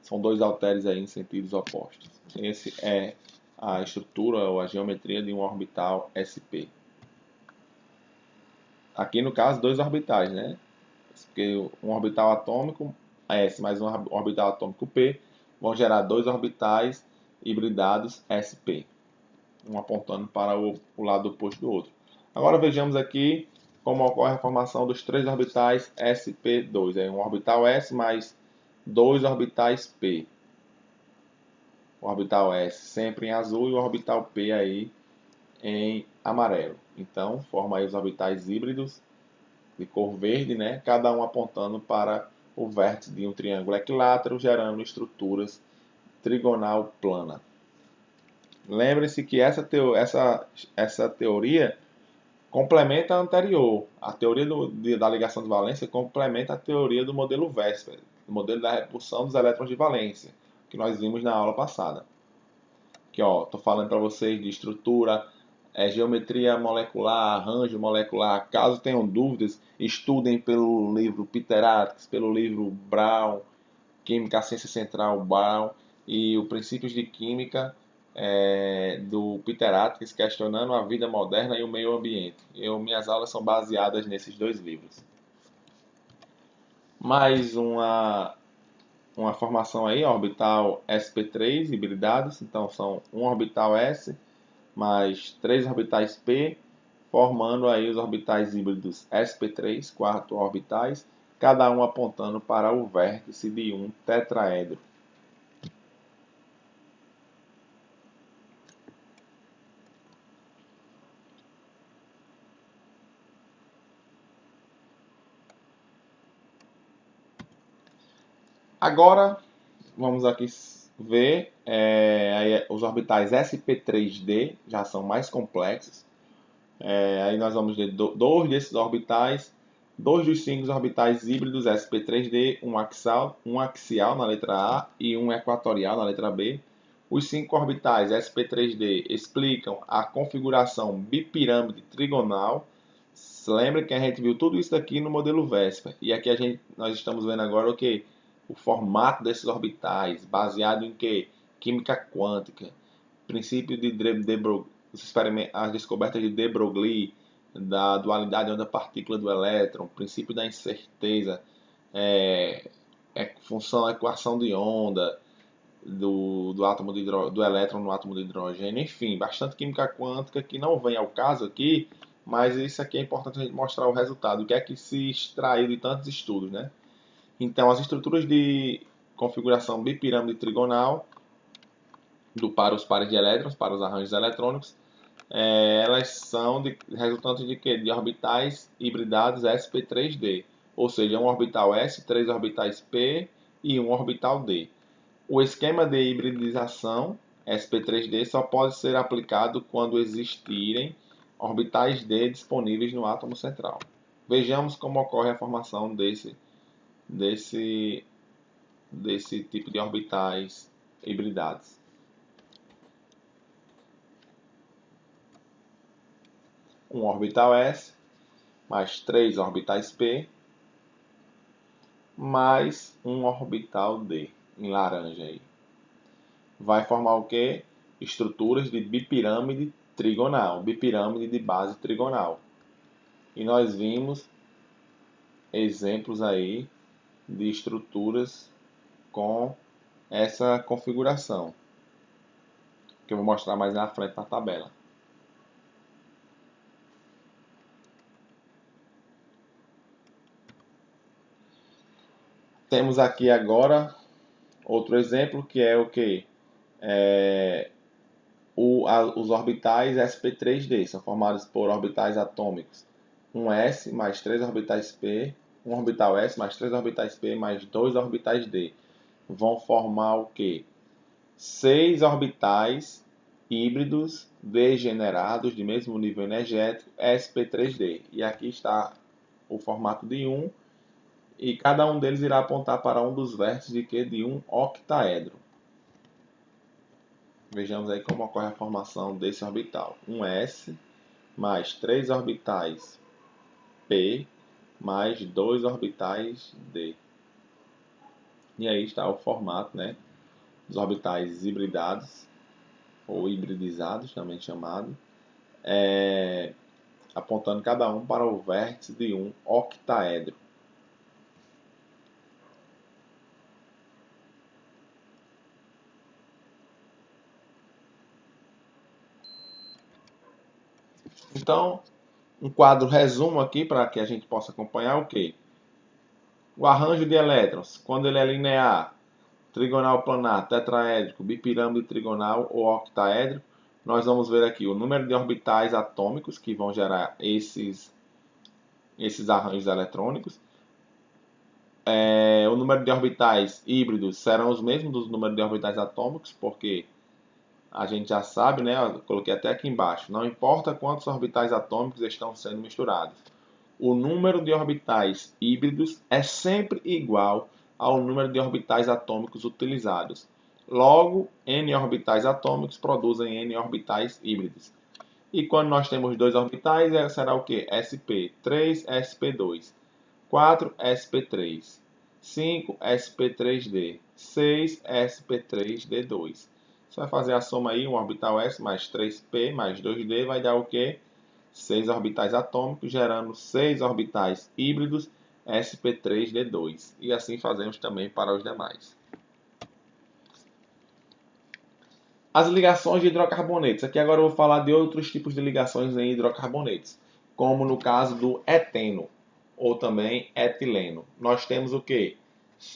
São dois halteres aí em sentidos opostos. Esse é a estrutura ou a geometria de um orbital sp. Aqui no caso, dois orbitais, né? Porque um orbital atômico S mais um orbital atômico P vão gerar dois orbitais hibridados sp, um apontando para o lado oposto do outro. Agora vejamos aqui como ocorre a formação dos três orbitais sp2. É um orbital S mais dois orbitais P. O orbital S sempre em azul e o orbital P aí em amarelo. Então, forma aí os orbitais híbridos de cor verde, né? Cada um apontando para o vértice de um triângulo equilátero, gerando estruturas trigonal plana. Lembre-se que essa teoria complementa a anterior. A teoria da ligação de valência complementa a teoria do modelo VESPER, o modelo da repulsão dos elétrons de valência, que nós vimos na aula passada. Aqui, ó, estou falando para vocês de estrutura, geometria molecular, arranjo molecular. Caso tenham dúvidas, estudem pelo livro Piterates, pelo livro Brown, Química, a Ciência Central Brown, e o Princípios de Química do Piterates, questionando a vida moderna e o meio ambiente. Minhas aulas são baseadas nesses dois livros. Mais uma formação aí, orbital sp3 hibridados. Então são um orbital S mais três orbitais P, formando aí os orbitais híbridos sp3, quatro orbitais, cada um apontando para o vértice de um tetraedro. Agora, vamos aqui ver aí os orbitais sp3d, já são mais complexos. Aí nós vamos ver dois desses orbitais, dois dos cinco orbitais híbridos sp3d, um axial na letra A e um equatorial na letra B. Os cinco orbitais sp3d explicam a configuração bipirâmide trigonal. Lembra que a gente viu tudo isso daqui no modelo VESPER. E aqui nós estamos vendo agora o que? O formato desses orbitais, baseado em que? Química quântica, princípio de as descobertas de de Broglie, da dualidade onda-partícula do elétron, princípio da incerteza, função, equação de onda do átomo do elétron no átomo de hidrogênio, enfim, bastante química quântica que não vem ao caso aqui, mas isso aqui é importante a gente mostrar o resultado, o que é que se extraiu de tantos estudos, né? Então, as estruturas de configuração bipirâmide trigonal para os pares de elétrons, para os arranjos eletrônicos, elas são resultantes de quê? De orbitais hibridados sp3d, ou seja, um orbital s, três orbitais p e um orbital d. O esquema de hibridização sp3d só pode ser aplicado quando existirem orbitais d disponíveis no átomo central. Vejamos como ocorre a formação desse tipo de orbitais hibridados. Um orbital s, mais três orbitais p, mais um orbital d, em laranja aí. Vai formar o que? Estruturas de bipirâmide trigonal, bipirâmide de base trigonal. E nós vimos exemplos aí de estruturas com essa configuração, que eu vou mostrar mais na frente na tabela. Temos aqui agora outro exemplo que é o que? Os orbitais sp3d são formados por orbitais atômicos, um s mais três orbitais p, um orbital s mais três orbitais p mais dois orbitais d. Vão formar o que? 6 orbitais híbridos degenerados de mesmo nível energético sp3d. E aqui está o formato de 1, e cada um deles irá apontar para um dos vértices de um octaedro. Vejamos aí como ocorre a formação desse orbital. Um S mais 3 orbitais P mais 2 orbitais D. E aí está o formato, né, dos orbitais hibridados, ou hibridizados, também chamado, apontando cada um para o vértice de um octaedro. Então, um quadro resumo aqui para que a gente possa acompanhar o que? O arranjo de elétrons, quando ele é linear, trigonal planar, tetraédrico, bipirâmide trigonal ou octaédrico, nós vamos ver aqui o número de orbitais atômicos que vão gerar esses arranjos eletrônicos. O número de orbitais híbridos serão os mesmos dos números de orbitais atômicos, porque a gente já sabe, né? Eu coloquei até aqui embaixo. Não importa quantos orbitais atômicos estão sendo misturados. O número de orbitais híbridos é sempre igual ao número de orbitais atômicos utilizados. Logo, n orbitais atômicos produzem n orbitais híbridos. E quando nós temos dois orbitais, será o que? sp, 3 sp2, 4 sp3, 5 sp3d, 6 sp3d2. Você vai fazer a soma aí, um orbital s mais 3p mais 2d vai dar o quê? 6 orbitais atômicos, gerando 6 orbitais híbridos sp3d2. E assim fazemos também para os demais. As ligações de hidrocarbonetos. Aqui agora eu vou falar de outros tipos de ligações em hidrocarbonetos, como no caso do eteno, ou também etileno. Nós temos o que?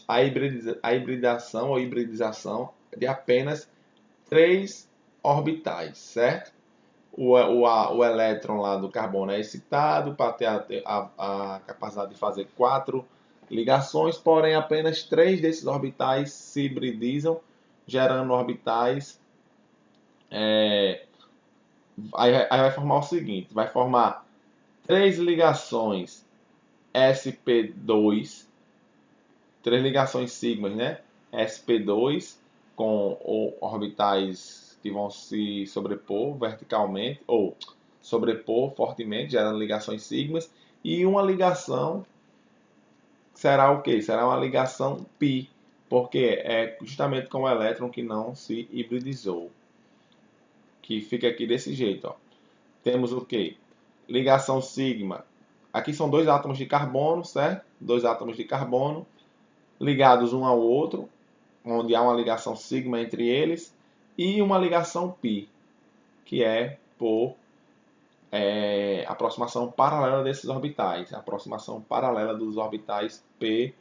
A hibridação ou hibridização de apenas 3 orbitais, certo? O elétron lá do carbono é excitado para ter a capacidade de fazer 4 ligações, porém apenas 3 desses orbitais se hibridizam gerando orbitais. Aí vai formar o seguinte: vai formar três ligações sp2, três ligações sigmas, né? sp2 com orbitais que vão se sobrepor verticalmente ou sobrepor fortemente, gerando ligações sigmas, e uma ligação será o quê? Será uma ligação π, porque é justamente com o elétron que não se hibridizou, que fica aqui desse jeito, ó. Temos o quê? Ligação sigma. Aqui são dois átomos de carbono, certo? Dois átomos de carbono ligados um ao outro, onde há uma ligação sigma entre eles, e uma ligação π, que é por aproximação paralela desses orbitais, a aproximação paralela dos orbitais p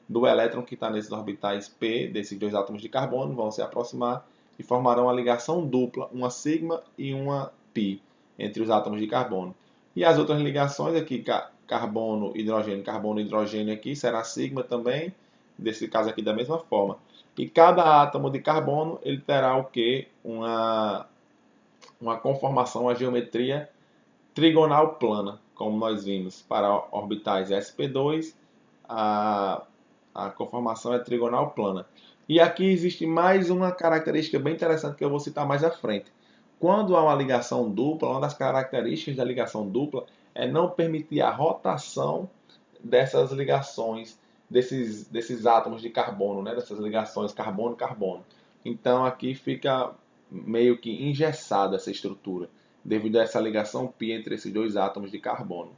do elétron que está nesses orbitais p, desses dois átomos de carbono, vão se aproximar e formarão uma ligação dupla, uma sigma e uma π, entre os átomos de carbono. E as outras ligações aqui, carbono, hidrogênio aqui, será sigma também, desse caso aqui da mesma forma. E cada átomo de carbono ele terá o que? Uma conformação, uma geometria trigonal plana, como nós vimos para orbitais sp2, a conformação é trigonal plana. E aqui existe mais uma característica bem interessante que eu vou citar mais à frente. Quando há uma ligação dupla, uma das características da ligação dupla é não permitir a rotação dessas ligações, desses átomos de carbono, né? Dessas ligações carbono-carbono. Então aqui fica meio que engessada essa estrutura, devido a essa ligação π entre esses dois átomos de carbono.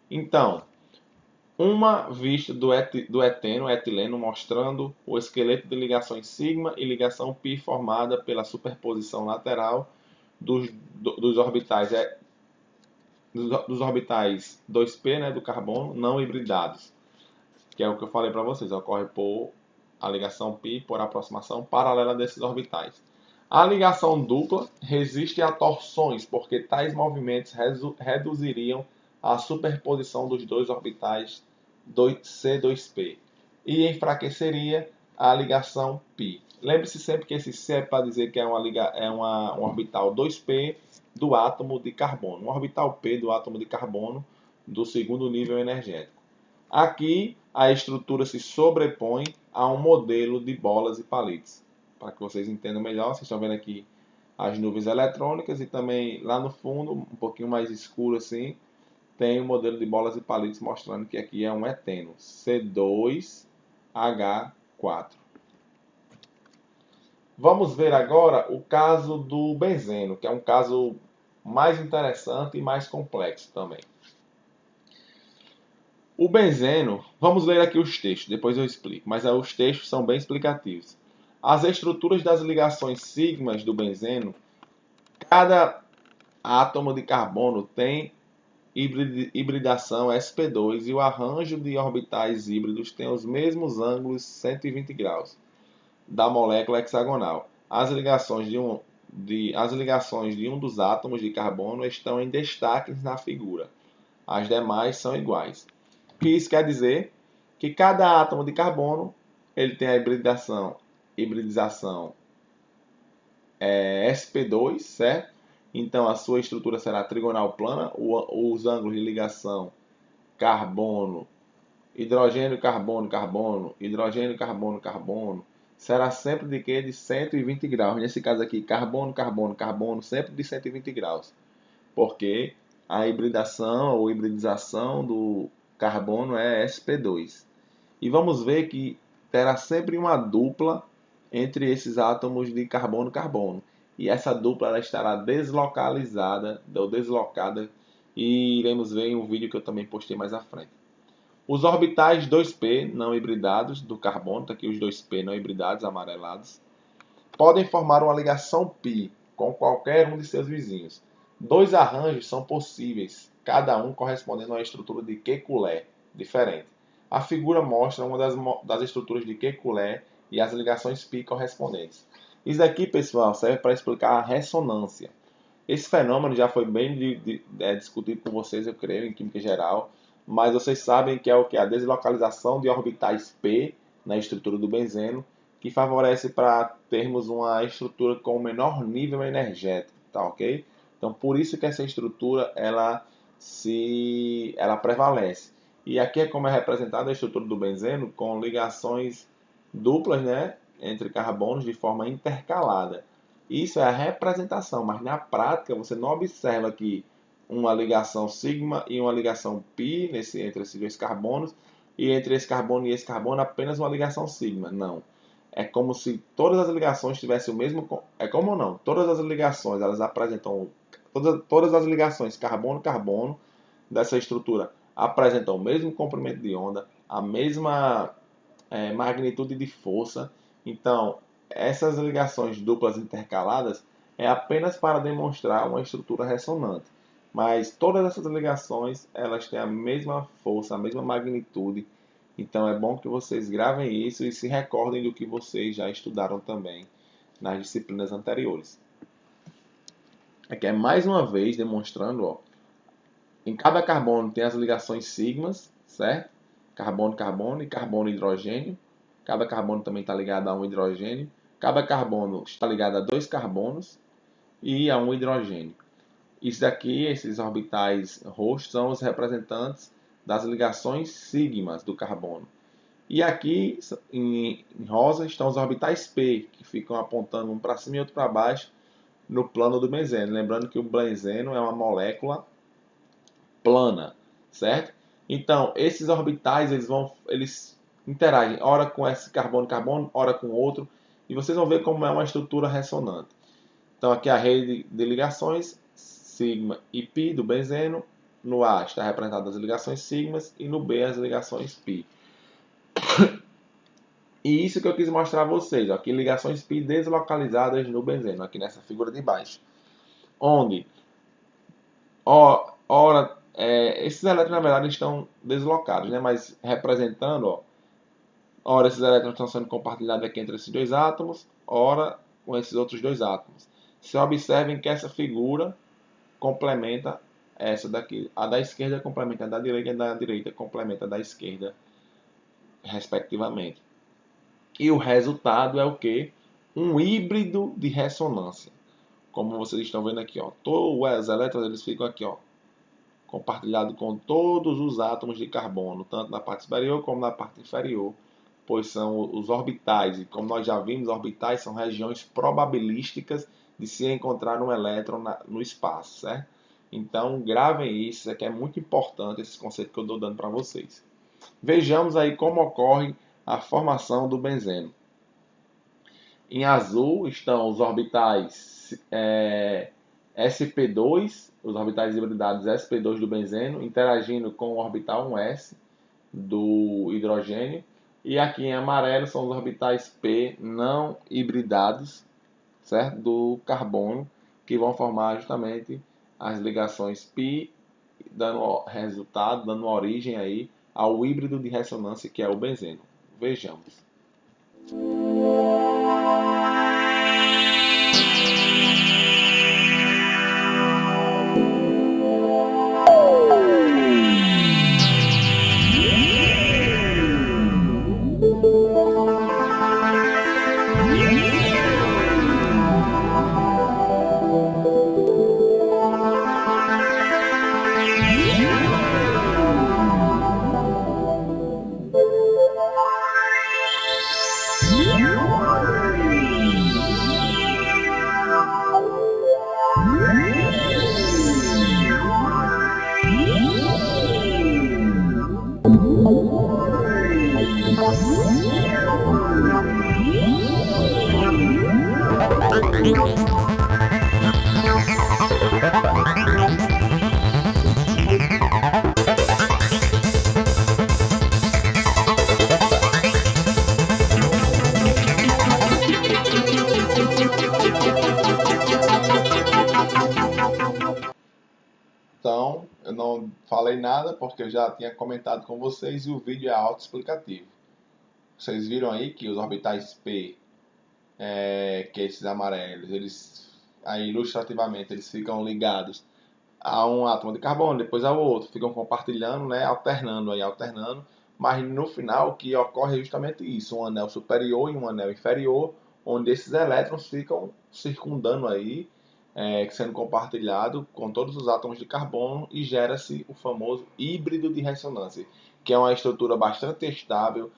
Então, uma vista do eteno, etileno, mostrando o esqueleto de ligações sigma e ligação π formada pela superposição lateral dos orbitais dos orbitais 2p, né, do carbono, não hibridados, que é o que eu falei para vocês, ocorre por a ligação π por aproximação paralela desses orbitais. A ligação dupla resiste a torções, porque tais movimentos reduziriam a superposição dos dois orbitais C2p e enfraqueceria a ligação π. Lembre-se sempre que esse C é para dizer que é um orbital 2p do átomo de carbono, um orbital p do átomo de carbono do segundo nível energético. Aqui a estrutura se sobrepõe a um modelo de bolas e palitos. Para que vocês entendam melhor, vocês estão vendo aqui as nuvens eletrônicas e também lá no fundo, um pouquinho mais escuro assim, tem o modelo de bolas e palitos mostrando que aqui é um eteno, C2H4. Vamos ver agora o caso do benzeno, que é um caso mais interessante e mais complexo também. O benzeno, vamos ler aqui os textos, depois eu explico, mas os textos são bem explicativos. As estruturas das ligações sigmas do benzeno, cada átomo de carbono tem hibridação sp2 e o arranjo de orbitais híbridos tem os mesmos ângulos 120 graus da molécula hexagonal. As ligações de um dos átomos de carbono estão em destaques na figura. As demais são iguais. O que isso quer dizer? Que cada átomo de carbono ele tem a hibridização sp2, certo? Então a sua estrutura será trigonal plana, os ângulos de ligação carbono, hidrogênio, carbono, carbono, hidrogênio, carbono, carbono, será sempre de quê? De 120 graus. Nesse caso aqui, carbono, carbono, carbono, sempre de 120 graus. Porque a hibridação ou hibridização do carbono é sp2. E vamos ver que terá sempre uma dupla entre esses átomos de carbono-carbono. E essa dupla ela estará deslocalizada ou deslocada, e iremos ver em um vídeo que eu também postei mais à frente. Os orbitais 2p não hibridados do carbono, está aqui os 2p não hibridados, amarelados, podem formar uma ligação π com qualquer um de seus vizinhos. Dois arranjos são possíveis, cada um correspondendo a uma estrutura de Kekulé diferente. A figura mostra uma das estruturas de Kekulé e as ligações π correspondentes. Isso aqui, pessoal, serve para explicar a ressonância. Esse fenômeno já foi bem discutido com vocês, eu creio, em química geral, mas vocês sabem que é o que? A deslocalização de orbitais p na estrutura do benzeno, que favorece para termos uma estrutura com menor nível energético, tá ok? Então, por isso que essa estrutura ela prevalece. E aqui é como é representada a estrutura do benzeno com ligações duplas, né, entre carbonos de forma intercalada. Isso é a representação, mas na prática você não observa aqui uma ligação sigma e uma ligação pi entre esses dois carbonos, e entre esse carbono e esse carbono apenas uma ligação sigma. Não. É como se todas as ligações tivessem o mesmo. É como não? Todas as ligações elas apresentam. Todas as ligações carbono-carbono dessa estrutura apresentam o mesmo comprimento de onda, a mesma magnitude de força. Então, essas ligações duplas intercaladas é apenas para demonstrar uma estrutura ressonante. Mas todas essas ligações elas têm a mesma força, a mesma magnitude. Então é bom que vocês gravem isso e se recordem do que vocês já estudaram também nas disciplinas anteriores. Aqui é mais uma vez demonstrando, ó, em cada carbono tem as ligações sigmas, certo? Carbono-carbono e carbono-hidrogênio. Cada carbono também está ligado a um hidrogênio. Cada carbono está ligado a dois carbonos e a um hidrogênio. Isso daqui, esses orbitais roxos, são os representantes das ligações sigmas do carbono. E aqui, em rosa, estão os orbitais P, que ficam apontando um para cima e outro para baixo no plano do benzeno. Lembrando que o benzeno é uma molécula plana, certo? Então, esses orbitais eles interagem, ora com esse carbono-carbono, ora com outro, e vocês vão ver como é uma estrutura ressonante. Então, aqui a rede de ligações, sigma e pi do benzeno. No A está representado as ligações sigmas e no B as ligações pi. E isso que eu quis mostrar a vocês, ó, aqui ligações pi deslocalizadas no benzeno, aqui nessa figura de baixo. Onde, esses elétrons na verdade estão deslocados, né? Mas representando, ó, ora esses elétrons estão sendo compartilhados aqui entre esses dois átomos, ora com esses outros dois átomos. Se observem que essa figura complementa essa daqui. A da esquerda complementa a da direita e a da direita complementa a da esquerda, respectivamente. E o resultado é o que? Um híbrido de ressonância. Como vocês estão vendo aqui, ó, os elétrons eles ficam aqui, ó, compartilhado com todos os átomos de carbono, tanto na parte superior como na parte inferior, pois são os orbitais, e como nós já vimos, orbitais são regiões probabilísticas de se encontrar um elétron no espaço, certo? Então, gravem isso aqui é muito importante, esse conceito que eu estou dando para vocês. Vejamos aí como ocorre a formação do benzeno. Em azul estão os orbitais sp2, os orbitais hibridados sp2 do benzeno, interagindo com o orbital 1s do hidrogênio. E aqui em amarelo são os orbitais p não hibridados, certo? Do carbono, que vão formar justamente as ligações pi, dando resultado, dando origem aí ao híbrido de ressonância que é o benzeno. Vejamos. Então, eu não falei nada porque eu já tinha comentado com vocês e o vídeo é autoexplicativo. Vocês viram aí que os orbitais P, que é esses amarelos, eles, aí ilustrativamente, eles ficam ligados a um átomo de carbono, depois ao outro, ficam compartilhando, né, alternando. mas no final o que ocorre é justamente isso, um anel superior e um anel inferior, onde esses elétrons ficam circundando aí, sendo compartilhado com todos os átomos de carbono e gera-se o famoso híbrido de ressonância, que é uma estrutura bastante estável,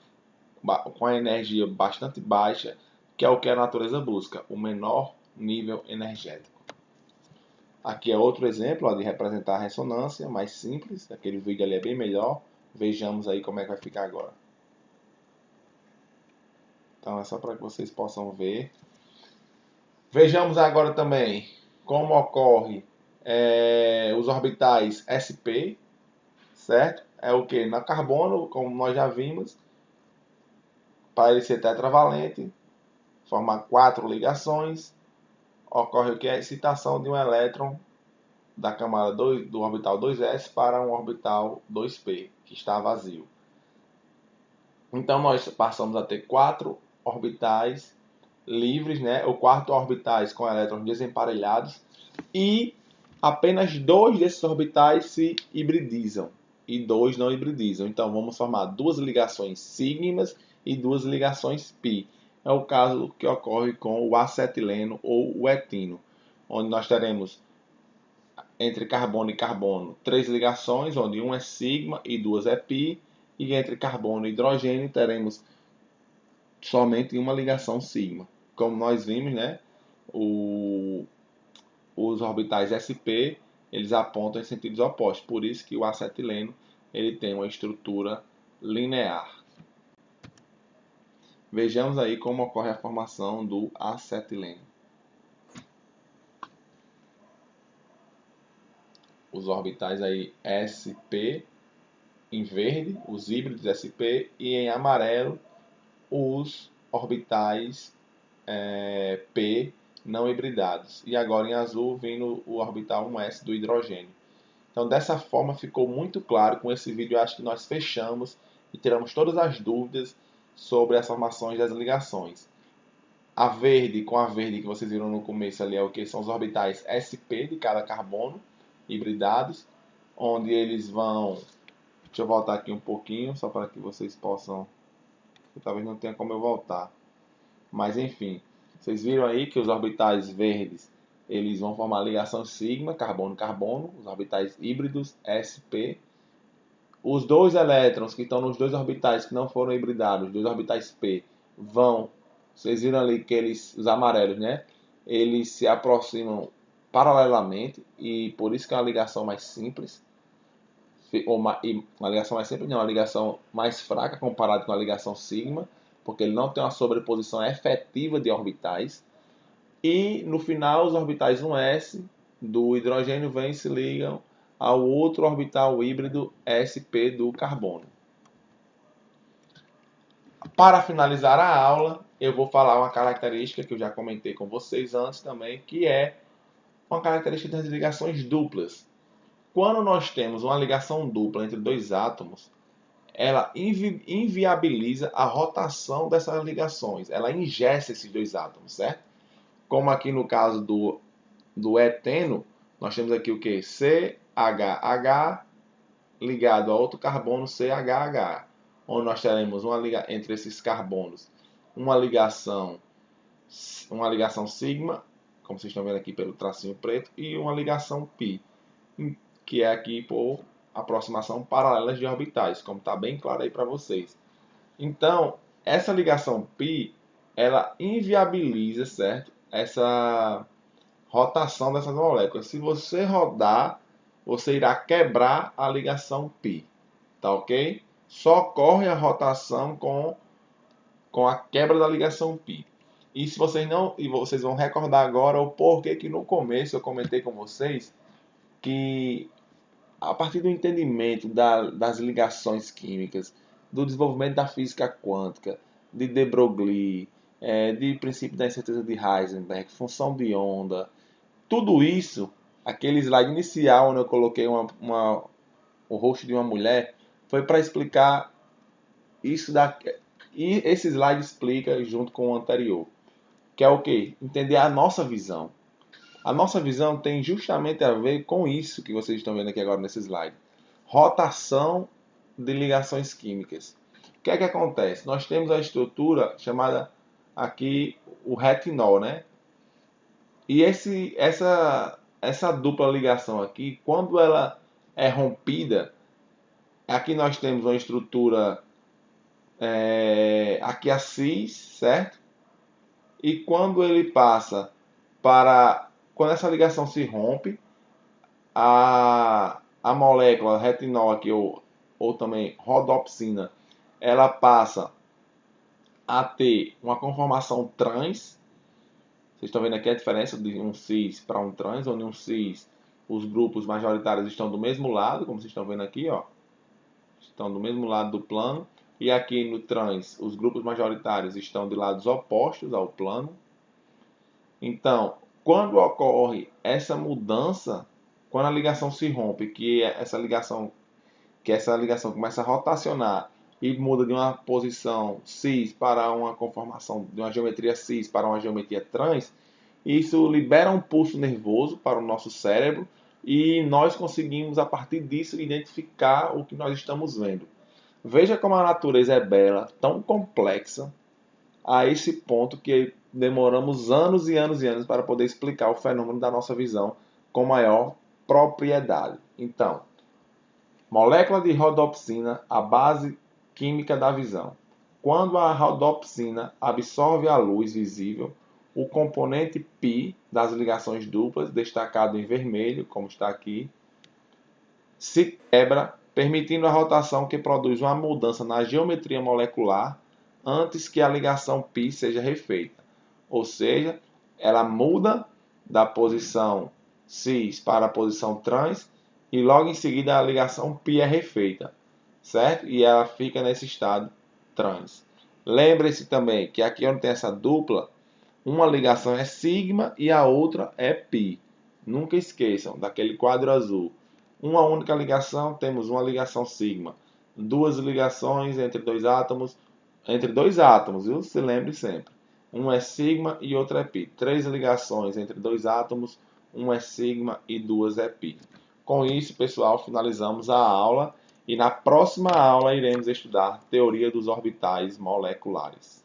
com a energia bastante baixa, que é o que a natureza busca, o menor nível energético. Aqui é outro exemplo de representar a ressonância, mais simples, aquele vídeo ali é bem melhor. Vejamos aí como é que vai ficar agora. Então é só para que vocês possam ver. Vejamos agora também como ocorre os orbitais sp, certo? É o que? Na carbono, como nós já vimos, para ele ser tetravalente, formar 4 ligações, ocorre o que? A excitação de um elétron da camada do orbital 2s para um orbital 2p, que está vazio. Então nós passamos a ter 4 orbitais livres, né? Ou 4 orbitais com elétrons desemparelhados, e apenas 2 desses orbitais se hibridizam e 2 não hibridizam. Então vamos formar 2 ligações sigmas e 2 ligações pi. É o caso que ocorre com o acetileno ou o etino, onde nós teremos entre carbono e carbono 3 ligações, onde 1 é sigma e 2 é pi, e entre carbono e hidrogênio teremos somente uma ligação sigma. Como nós vimos, né, os orbitais sp eles apontam em sentidos opostos, por isso que o acetileno ele tem uma estrutura linear. Vejamos aí como ocorre a formação do acetileno. Os orbitais aí sp em verde, os híbridos sp, e em amarelo os orbitais p não hibridados. E agora em azul vindo o orbital 1s do hidrogênio. Então dessa forma ficou muito claro. Com esse vídeo eu acho que nós fechamos e tiramos todas as dúvidas sobre as formações das ligações. A verde, com a verde que vocês viram no começo ali, é o que? São os orbitais sp de cada carbono hibridados, onde eles vão... Deixa eu voltar aqui um pouquinho, só para que vocês possam... Talvez não tenha como eu voltar. Mas enfim, vocês viram aí que os orbitais verdes eles vão formar a ligação sigma, carbono-carbono, os orbitais híbridos sp. Os dois elétrons que estão nos dois orbitais que não foram hibridados, os dois orbitais p, vão, vocês viram ali que eles, os amarelos, né? Eles se aproximam paralelamente e por isso que é uma ligação mais simples. Ou uma ligação mais simples, não, uma ligação mais fraca comparada com a ligação sigma, porque ele não tem uma sobreposição efetiva de orbitais. E no final, os orbitais 1s do hidrogênio vêm e se ligam ao outro orbital híbrido sp do carbono. Para finalizar a aula, eu vou falar uma característica que eu já comentei com vocês antes também, que é uma característica das ligações duplas. Quando nós temos uma ligação dupla entre dois átomos, ela inviabiliza a rotação dessas ligações. Ela ingessa esses dois átomos, certo? Como aqui no caso do eteno, nós temos aqui o que? CHH ligado a outro carbono CHH, onde nós teremos entre esses carbonos uma ligação sigma, como vocês estão vendo aqui pelo tracinho preto, e uma ligação pi, que é aqui por aproximação paralelas de orbitais, como está bem claro aí para vocês. Então, essa ligação pi, ela inviabiliza, certo? Essa rotação dessas moléculas. Se você rodar, você irá quebrar a ligação pi, tá ok? Só ocorre a rotação com a quebra da ligação pi. E se vocês não, e vocês vão recordar agora o porquê que no começo eu comentei com vocês que a partir do entendimento das ligações químicas, do desenvolvimento da física quântica, de de Broglie, de princípio da incerteza de Heisenberg, função de onda, tudo isso, aquele slide inicial onde eu coloquei o rosto de uma mulher, foi para explicar isso e esse slide explica junto com o anterior, que é o quê? Entender a nossa visão. A nossa visão tem justamente a ver com isso que vocês estão vendo aqui agora nesse slide. Rotação de ligações químicas. O que é que acontece? Nós temos a estrutura chamada aqui o retinol, né? E essa dupla ligação aqui, quando ela é rompida, aqui nós temos uma estrutura aqui a cis, certo? E quando ele passa quando essa ligação se rompe, a molécula retinol aqui, ou também rodopsina, ela passa a ter uma conformação trans. Vocês estão vendo aqui a diferença de um cis para um trans, onde um cis, os grupos majoritários estão do mesmo lado, como vocês estão vendo aqui, ó. Estão do mesmo lado do plano. E aqui no trans, os grupos majoritários estão de lados opostos ao plano. Então, quando ocorre essa mudança, quando a ligação se rompe, que essa ligação começa a rotacionar e muda de uma posição cis para uma conformação de uma geometria cis para uma geometria trans, isso libera um pulso nervoso para o nosso cérebro e nós conseguimos, a partir disso, identificar o que nós estamos vendo. Veja como a natureza é bela, tão complexa, a esse ponto que demoramos anos e anos e anos para poder explicar o fenômeno da nossa visão com maior propriedade. Então, molécula de rodopsina, a base química da visão. Quando a rodopsina absorve a luz visível, o componente π das ligações duplas, destacado em vermelho, como está aqui, se quebra, permitindo a rotação que produz uma mudança na geometria molecular antes que a ligação π seja refeita. Ou seja, ela muda da posição cis para a posição trans e logo em seguida a ligação π é refeita, certo? E ela fica nesse estado trans. Lembre-se também que aqui onde tem essa dupla, uma ligação é sigma e a outra é π. Nunca esqueçam daquele quadro azul. Uma única ligação, temos uma ligação sigma. Duas ligações entre dois átomos, viu? Se lembre sempre. Um é sigma e outro é π. Três ligações entre dois átomos, um é sigma e duas é π. Com isso, pessoal, finalizamos a aula e na próxima aula iremos estudar teoria dos orbitais moleculares.